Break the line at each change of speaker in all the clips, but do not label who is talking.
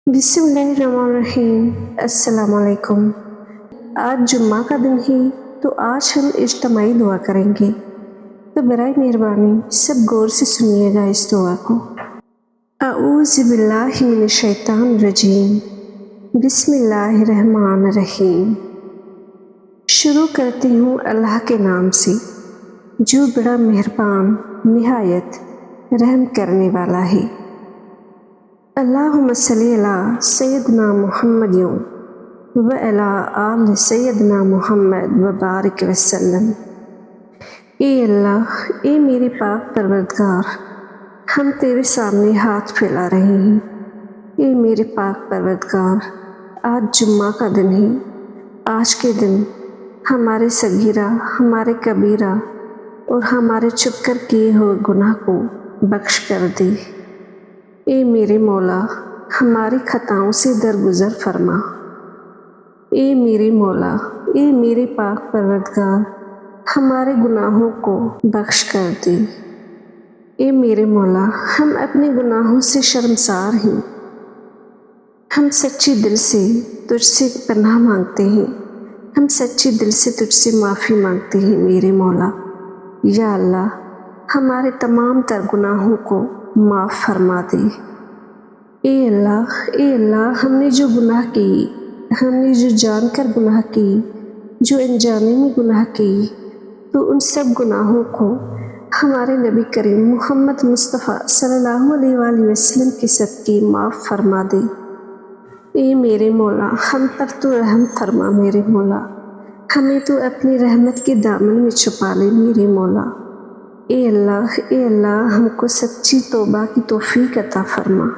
बिस्मिल्लाहिर्रहमानिर्रहीम। अस्सलाम वालेकुम। आज जुम्मा का दिन है, तो आज हम इज्तिमाई दुआ करेंगे। तो बराए मेहरबानी सब गौर से सुनिएगा इस दुआ को। अऊज़ु बिल्लाहि मिनश शैतानिर रजीम। बिस्मिल्लाहिर्रहमानिर्रहीम। शुरू करती हूँ अल्लाह के नाम से, जो बड़ा मेहरबान निहायत रहम करने वाला है। अल्लाहुम्मा सल्ली अला सय्यदना मुहम्मद व अला आल सय्यदना मुहम्मद व बारिक वसल्लम। ए अल्लाह, ए मेरे पाक परवरदिगार, हम तेरे सामने हाथ फैला रहे हैं। ए मेरे पाक परवरदिगार, आज जुम्मा का दिन है। आज के दिन हमारे सगीरा, हमारे कबीरा और हमारे छुप कर किए हुए गुनाह को बख्श कर दे। ए मेरे मौला, हमारी खताओं से दरगुजर फरमा। ए मेरे मौला, ए मेरे पाक परवरदिगार, हमारे गुनाहों को बख्श कर दे। ए मेरे मौला, हम अपने गुनाहों से शर्मसार हैं। हम सच्ची दिल से तुझसे पनाह मांगते हैं। हम सच्ची दिल से तुझसे माफ़ी मांगते हैं मेरे मौला। या अल्लाह, हमारे तमाम तर गुनाहों को माफ़ फरमा दे। ए अल्लाह, हमने जो गुनाह की, हमने जो जानकर गुनाह की, जो अनजाने में गुनाह की, तो उन सब गुनाहों को हमारे नबी करीम मोहम्मद मुस्तफ़ा सल्लल्लाहु अलैहि वसल्लम के सदक़े माफ़ फरमा दे। ए मेरे मौला, हम पर तो रहम फरमा मेरे मौला। हमें तो अपनी रहमत के दामन में छुपा ले मेरे मौला। ए अल्लाह, हमको सच्ची तौबा की तौफ़ीक अता फरमा।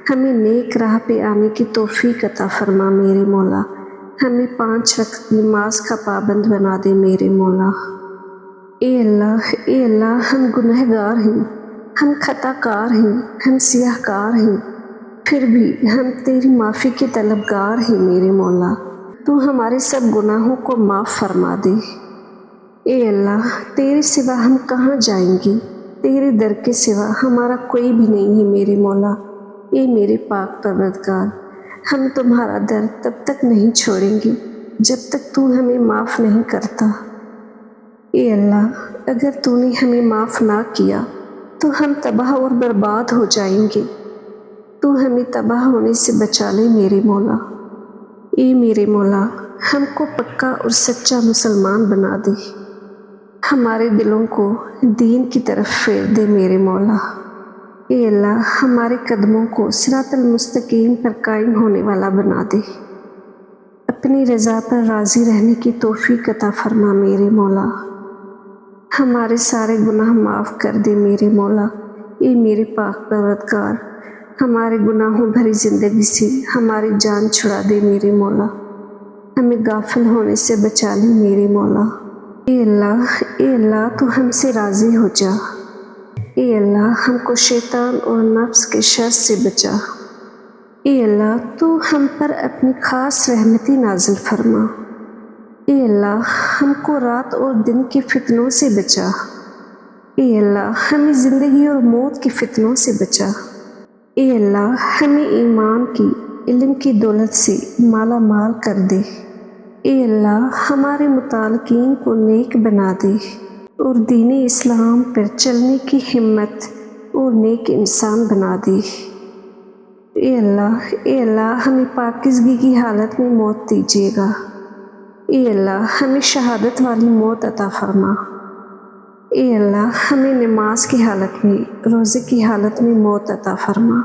हमें नेक राह पे आने की तौफ़ीक अता फरमा मेरे मौला। हमें 5 वक्त नमाज का पाबंद बना दे मेरे मौला। ए अल्लाह, हम गुनहगार हैं, हम खताकार हैं, हम सियाहकार हैं, फिर भी हम तेरी माफ़ी के तलबगार हैं मेरे मौला। तू हमारे सब गुनाहों को माफ़ फरमा दे। ए अल्लाह, तेरे सिवा हम कहाँ जाएंगे? तेरे दर के सिवा हमारा कोई भी नहीं है मेरे मौला। ए मेरे पाक परवरदिगार, हम तुम्हारा दर तब तक नहीं छोड़ेंगे जब तक तू हमें माफ़ नहीं करता। ए अल्लाह, अगर तूने हमें माफ़ ना किया तो हम तबाह और बर्बाद हो जाएंगे। तू हमें तबाह होने से बचा ले मेरे मौला। ए मेरे मौला, हमको पक्का और सच्चा मुसलमान बना दे। हमारे दिलों को दीन की तरफ फेर दे मेरे मौला। ए अल्लाह, हमारे कदमों को सिरातल मुस्तकीम पर कायम होने वाला बना दे। अपनी रज़ा पर राज़ी रहने की तौफ़ीक अता फरमा मेरे मौला। हमारे सारे गुनाह माफ़ कर दे मेरे मौला। ए मेरे पाक परवरदिगार, हमारे गुनाहों भरी ज़िंदगी से हमारी जान छुड़ा दे मेरे मौला। हमें गाफिल होने से बचा ले मेरे मौला। ए अल्लाह, तू हमसे राज़ी हो जा। ए अल्लाह, हमको शैतान और नफ्स के शर से बचा। ए अल्लाह, तू हम पर अपनी ख़ास रहमती नाज़िल फरमा। ए अल्लाह, हमको रात और दिन के फितनों से बचा। ए अल्लाह, हमें ज़िंदगी और मौत के फितनों से बचा। ए अल्लाह, हमें ईमान की, इल्म की दौलत से माला माल कर दे। ए अल्लाह, हमारे मुतालिकीन को नेक बना दे और दीन इस्लाम पर चलने की हिम्मत और नेक इंसान बना दे। ए अल्लाह, हमें पाकीज़गी की हालत में मौत दीजिएगा। ए अल्लाह, हमें शहादत वाली मौत अता फरमा। ए अल्लाह, हमें नमाज की हालत में, रोज़े की हालत में मौत अता फरमा।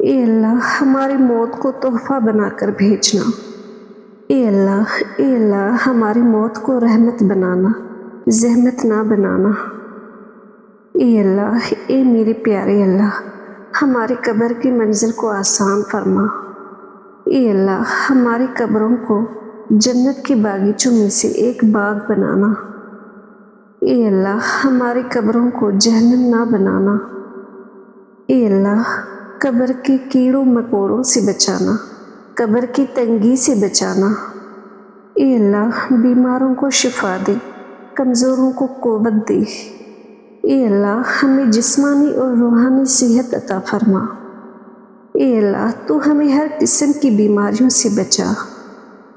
ए अल्लाह, हमारी मौत को तोहफ़ा बनाकर भेजना। ए अल्लाह, हमारी मौत को रहमत बनाना, ज़हमत ना बनाना। ए अल्लाह, ए मेरे प्यारे अल्लाह, हमारी कब्र की मंजिल को आसान फरमा। ए अल्लाह, हमारी कब्रों को जन्नत के बागीचों में से एक बाग बनाना। ए अल्लाह, हमारी कब्रों को जहन्नम ना बनाना। ए अल्लाह, कब्र के कीड़ों मकोड़ों से बचाना, कब्र की तंगी से बचाना। ए अल्लाह, बीमारों को शिफा दे, कमज़ोरों को क़ुव्वत दे। ए अल्लाह, हमें जिस्मानी और रूहानी सेहत अता फरमा। اے اللہ تو ہمیں ہر قسم کی بیماریوں سے بچا۔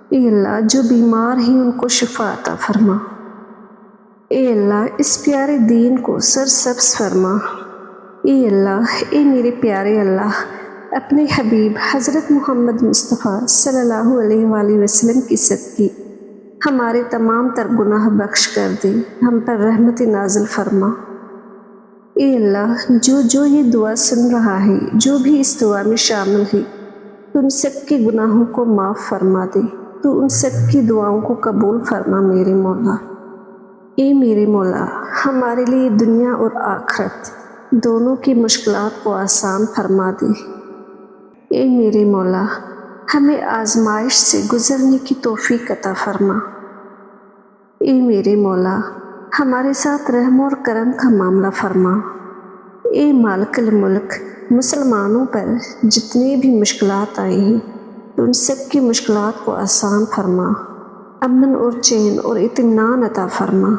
اے اللہ جو بیمار ہیں ان کو شفا عطا فرما۔ اے اللہ اس پیارے دین کو سرسبز فرما۔ اے اللہ، اے میرے پیارے اللہ، اپنے حبیب حضرت محمد مصطفیٰ صلی اللہ علیہ وآلہ وسلم کی صدقے ہمارے تمام تر گناہ بخش کر دے، ہم پر رحمت نازل فرما۔ اے اللہ، جو یہ دعا سن رہا ہے، جو بھی اس دعا میں شامل ہے، تو ان سب کے گناہوں کو معاف فرما دے، تو ان سب کی دعاؤں کو قبول فرما میرے مولا۔ اے میرے مولا، ہمارے لیے دنیا اور آخرت دونوں کی مشکلات کو آسان فرما دے۔ اے میرے مولا، ہمیں آزمائش سے گزرنے کی توفیق عطا فرما۔ اے میرے مولا، ہمارے ساتھ رحم اور کرم کا معاملہ فرما۔ اے مالک الملک، مسلمانوں پر جتنے بھی مشکلات آئے ہیں تو ان سب کی مشکلات کو آسان فرما، امن اور چین اور اطمینان عطا فرما۔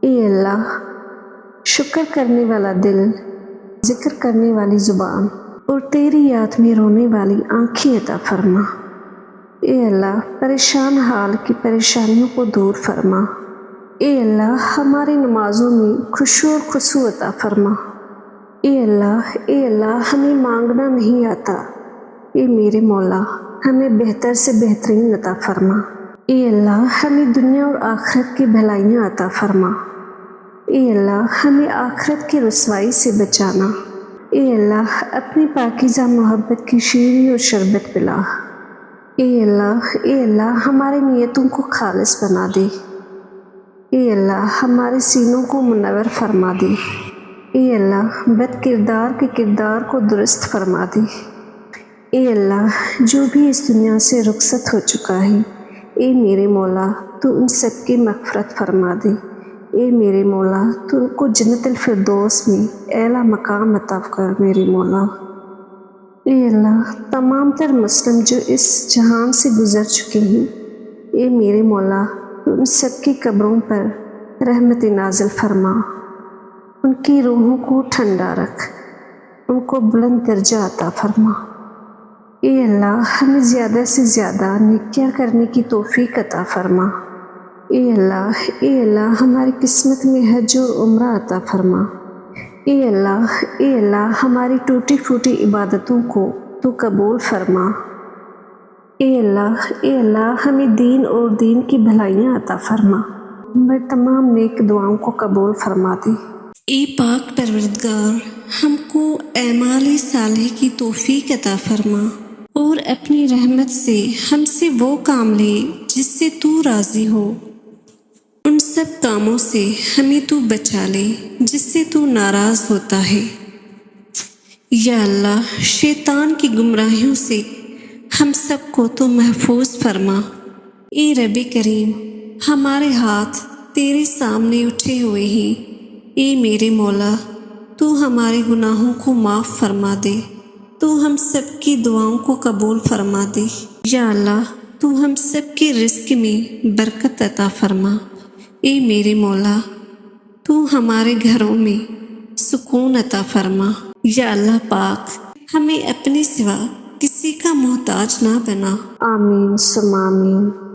اے اللہ، شکر کرنے والا دل، ذکر کرنے والی زبان اور تیری یاد میں رونے والی آنکھیں عطا فرما۔ اے اللہ، پریشان حال کی پریشانیوں کو دور فرما۔ اے اللہ، ہماری نمازوں میں خشوع اور خضوع عطا فرما۔ اے اللہ، ہمیں مانگنا نہیں آتا، اے میرے مولا ہمیں بہتر سے بہترین عطا فرما۔ اے اللہ، ہمیں دنیا اور آخرت کی بھلائیاں عطا فرما۔ اے اللہ، ہمیں آخرت کی رسوائی سے بچانا۔ اے اللہ، اپنی پاکیزہ محبت کی شیریں اور شربت پلا۔ اے اللہ، ہمارے نیتوں کو خالص بنا دے۔ اے اللہ، ہمارے سینوں کو منور فرما دے۔ اے اللہ، بد کردار کے کردار کو درست فرما دے۔ اے اللہ، جو بھی اس دنیا سے رخصت ہو چکا ہے، اے میرے مولا تو ان سب کی مغفرت فرما دے۔ اے میرے مولا تو ان کو جنت الفردوس میں اعلیٰ مقام عطا کر میرے مولا۔ اے اللہ، تمام تر مسلم جو اس جہان سے گزر چکے ہیں، اے میرے مولا تو ان سب کی قبروں پر رحمت نازل فرما، ان کی روحوں کو ٹھنڈا رکھ، ان کو بلند درجہ عطا فرما۔ اے اللہ، ہمیں زیادہ سے زیادہ نیکیاں کرنے کی توفیق عطا فرما۔ اے اللہ، ہماری قسمت میں حج اور عمرہ عطا فرما۔ اے اللہ، ہماری ٹوٹی پھوٹی عبادتوں کو تو قبول فرما۔ اے اللہ، ہمیں دین اور دین کی بھلائیاں عطا فرما، ہماری تمام نیک دعاؤں کو قبول فرما دے۔ اے پاک پروردگار، ہم کو اعمال صالح کی توفیق عطا فرما اور اپنی رحمت سے ہم سے وہ کام لے جس سے تو راضی ہو، ان سب کاموں سے ہمیں تو بچا لے جس سے تو ناراض ہوتا ہے۔ یا اللہ، شیطان کی گمراہیوں سے ہم سب کو تو محفوظ فرما۔ اے رب کریم، ہمارے ہاتھ تیرے سامنے اٹھے ہوئے ہیں، اے میرے مولا تو ہمارے گناہوں کو معاف فرما دے، تو ہم سب کی دعاؤں کو قبول فرما دے۔ یا اللہ، تو ہم سب کے رزق میں برکت عطا فرما۔ اے میرے مولا تو ہمارے گھروں میں سکون عطا فرما۔ یا اللہ پاک، ہمیں اپنے سوا کسی کا محتاج نہ بنا۔ آمین ثم آمین۔